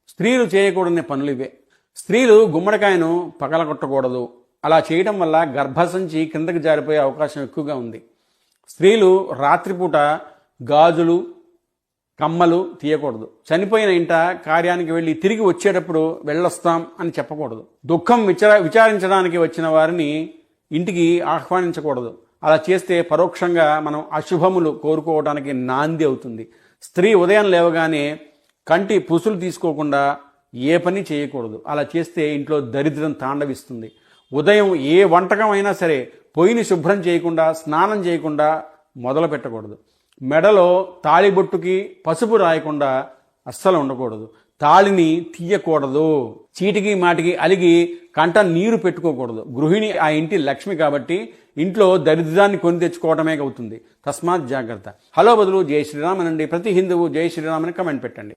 స్త్రీలు చేయకూడని పనులు ఇవే. స్త్రీలు గుమ్మడికాయను పగలగొట్టకూడదు. అలా చేయడం వల్ల గర్భసంచి కిందకి జారిపోయే అవకాశం ఎక్కువగా ఉంది. స్త్రీలు రాత్రిపూట గాజులు కమ్మలు తీయకూడదు. చనిపోయిన ఇంట కార్యానికి వెళ్ళి తిరిగి వచ్చేటప్పుడు వెళ్ళొస్తాం అని చెప్పకూడదు. దుఃఖం విచారించడానికి వచ్చిన వారిని ఇంటికి ఆహ్వానించకూడదు. అలా చేస్తే పరోక్షంగా మనం అశుభములు కోరుకోవడానికి నాంది అవుతుంది. స్త్రీ ఉదయం లేవగానే కంటి పుసులు తీసుకోకుండా ఏ పని చేయకూడదు. అలా చేస్తే ఇంట్లో దరిద్రం తాండవిస్తుంది. ఉదయం ఏ వంటకం అయినా సరే పొయ్యిని శుభ్రం చేయకుండా స్నానం చేయకుండా మొదలు పెట్టకూడదు. మెడలో తాళిబొట్టుకి పసుపు రాయకుండా అస్సలు ఉండకూడదు. తాళిని తీయకూడదు. చీటికి మాటికి అలిగి కంట నీరు పెట్టుకోకూడదు. గృహిణి ఆ ఇంటి లక్ష్మి కాబట్టి ఇంట్లో దరిద్రాన్ని కొని తెచ్చుకోవడమే అవుతుంది. తస్మాత్ జాగ్రత్త. హలో బదులు జై శ్రీరామ్ అనండి. ప్రతి హిందువు జై శ్రీరామ్ అని కమెంట్ పెట్టండి.